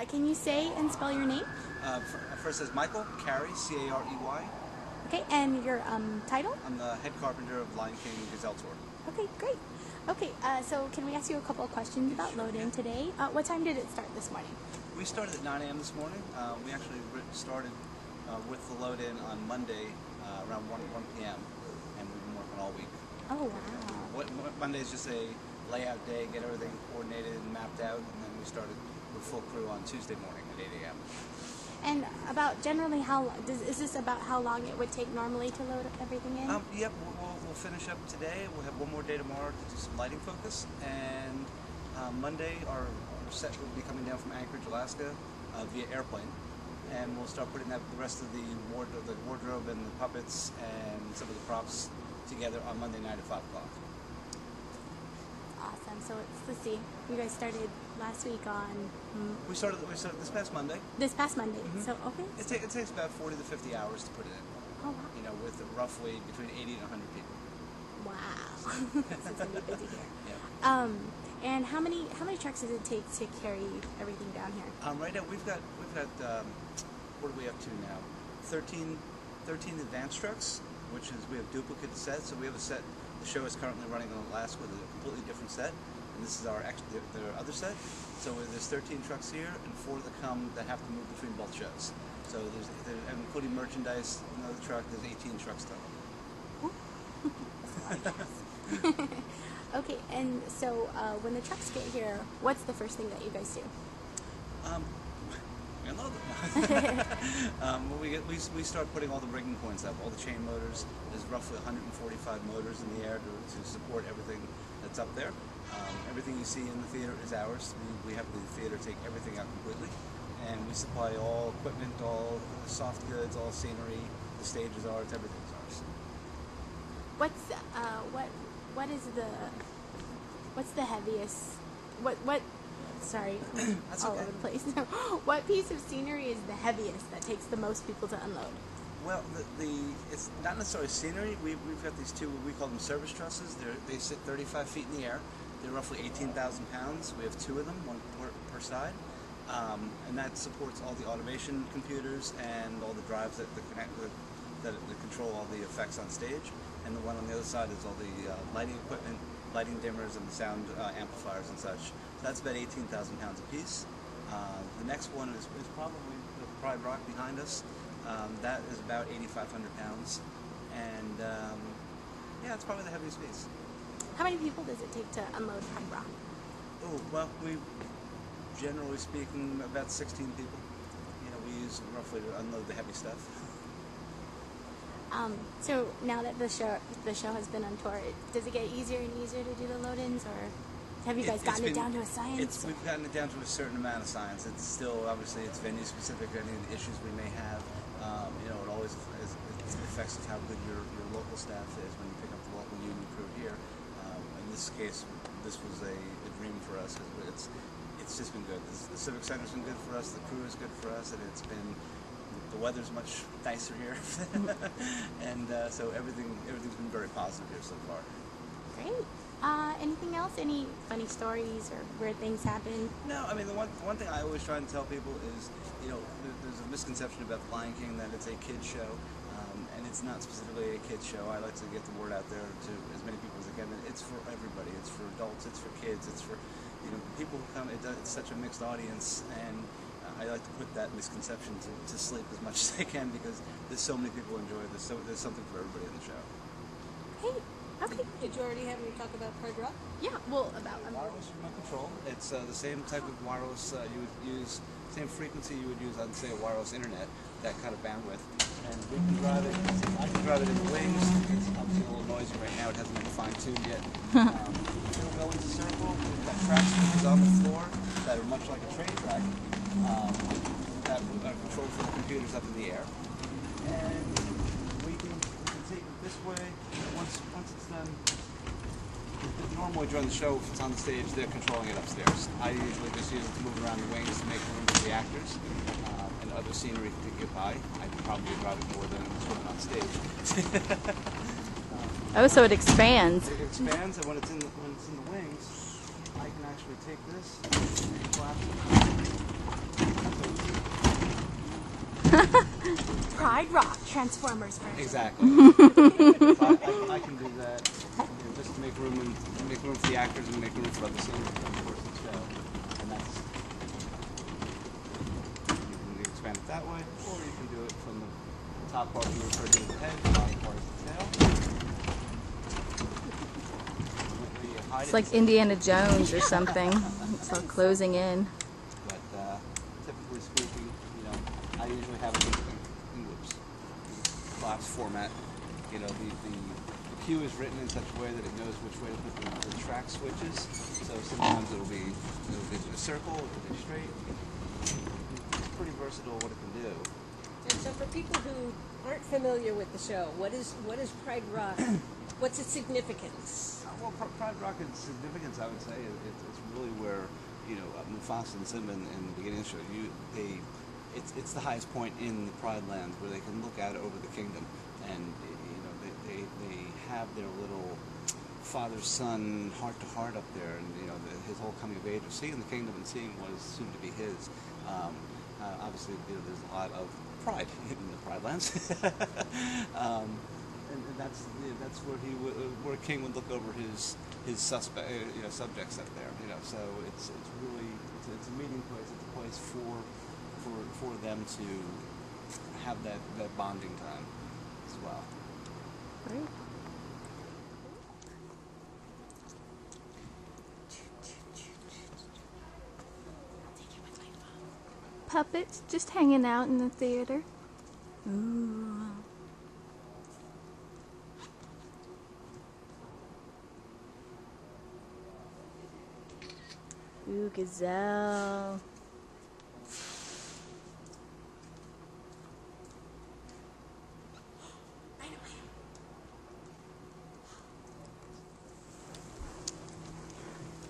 Can you say and spell your name? First is Michael Carey, C-A-R-E-Y. Okay, and your title? I'm the head carpenter of Lion King Gazelle Tour. Okay, great. Okay, so can we ask you a couple of questions about load-in today? What time did it start this morning? We started at 9 a.m. this morning. We actually started with the load-in on Monday around 1 p.m. and we've been working all week. Oh, wow. Monday is just a layout day, get everything coordinated and mapped out, and then we started with full crew on Tuesday morning at 8 a.m. And about generally is this about how long it would take normally to load everything in? Yep, we'll finish up today. We'll have one more day tomorrow to do some lighting focus, and Monday our set will be coming down from Anchorage, Alaska via airplane, and we'll start putting the rest of the wardrobe and the puppets and some of the props together on Monday night at 5 o'clock. Awesome. So let's see. You guys started last week on. We started this past Monday. This past Monday. Mm-hmm. So okay. It takes about 40 to 50 hours to put it in. Oh wow. You know, with roughly between 80 and 100 people. Wow. So it's gonna be busy here. Yeah. And how many trucks does it take to carry everything down here? Right now we've got what are we up to now? 13 advanced trucks, which is we have duplicate sets. So we have a set. The show is currently running on Alaska with a completely different set, and this is their other set. So there's 13 trucks here and 4 that have to move between both shows. So there's including merchandise, another truck. There's 18 trucks total. Okay, and so when the trucks get here, what's the first thing that you guys do? We unload them. We start putting all the rigging points up, all the chain motors. There's roughly 145 motors in the air to support everything that's up there. Everything you see in the theater is ours. We have the theater take everything out completely, and we supply all equipment, all the soft goods, all scenery. The stage is ours. Everything's ours. What's the heaviest? Sorry, That's all okay. over the place. What piece of scenery is the heaviest that takes the most people to unload? Well, it's not necessarily scenery. We've got these two, we call them service trusses. They sit 35 feet in the air. They're roughly 18,000 pounds. We have 2 of them, one per side. And that supports all the automation computers and all the drives that control all the effects on stage. And the one on the other side is all the lighting equipment, lighting dimmers, and the sound amplifiers and such. So that's about 18,000 pounds a piece. The next one is probably the Pride Rock behind us. That is about 8,500 pounds. And yeah, it's probably the heaviest piece. How many people does it take to unload Pride Rock? Oh, well, we generally speaking about 16 people. You know, we use roughly to unload the heavy stuff. So now that the show has been on tour, does it get easier and easier to do the load-ins, or have you guys gotten it down to a science? We've gotten it down to a certain amount of science. It's still, obviously, it's venue specific. Any of the issues we may have, you know, it always affects how good your local staff is when you pick up the local union crew here. In this case, this was a dream for us. It's just been good. The Civic Center's been good for us. The crew is good for us, and the weather's much nicer here, and so everything's been very positive here so far. Great. Anything else? Any funny stories or weird things happen? No, I mean the one thing I always try and tell people is, you know, there's a misconception about the Lion King that it's a kids show, and it's not specifically a kids show. I like to get the word out there to as many people as I can. It's for everybody. It's for adults. It's for kids. It's for, you know, people who come. It's such a mixed audience, and I like to put that misconception to sleep as much as I can, because there's so many people who enjoy this. So there's something for everybody in the show. Hey, okay. Did you already have me talk about Pride Rock? Yeah, well, about wireless remote control. It's the same type of wireless you would use, same frequency you would use on, say, a wireless internet, that kind of bandwidth. And we can drive it. I can drive it in the wings. It's obviously a little noisy right now. It hasn't been fine-tuned yet. It'll go into circle. We've got track switches on the floor that are much like a train track. That are controlled from the computers up in the air, and we can take it this way. Once it's done, normally during the show, if it's on the stage, they're controlling it upstairs. I usually just use it to move around the wings to make room for the actors and other scenery to get by. I probably drive it more than swimming on stage. Oh, so it expands. It expands, and when it's in the wings, I can actually take this and flap it. Pride Rock Transformers version. Exactly. I can do that, just to make room for the actors and make room for other scenes over the course of the show. And that's, you can expand it that way, or you can do it from the top part you refer to as the head, the bottom part is the tail. It's like Indiana Jones or something. It's all closing in. But typically speaking, I usually have it in loops, class format. The cue is written in such a way that it knows which way to put the track switches. So sometimes it'll be a circle, it'll be straight. It's pretty versatile what it can do. And so for people who aren't familiar with the show, what is Pride Rock? What's its significance? Well, Pride Rock, its significance, I would say, it's really where, Mufasa and Simba in the beginning of the show, it's the highest point in the Pride Lands where they can look out over the kingdom, and they have their little father-son heart-to-heart up there, and his whole coming of age of seeing the kingdom and seeing what is soon to be his. Obviously, there's a lot of pride in the Pride Lands. And that's where a king would look over his subjects up there. So it's really a meeting place. It's a place for them to have that bonding time as well. Great. Puppets just hanging out in the theater. Ooh. Ooh, gazelle.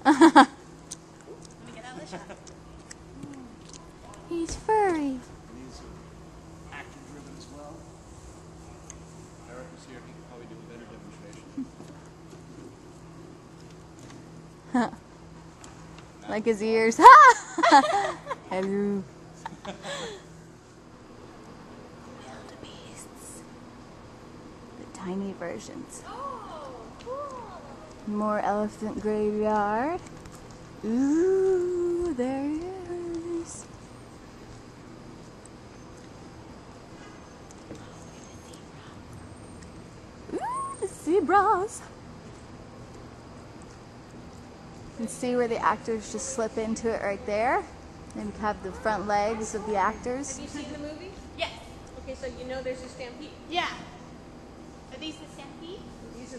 Let me get out of the shot. He's furry. These are actor driven as well. Eric was here, he could probably do a better demonstration. Like his ears. Hello. Wildebeests. The tiny versions. More elephant graveyard. Ooh, there he is. Ooh, the zebras. You can see where the actors just slip into it right there. Then we have the front legs of the actors. Have you seen the movie? Yes. Okay, so you know there's a stampede. Yeah. Are these the stampede?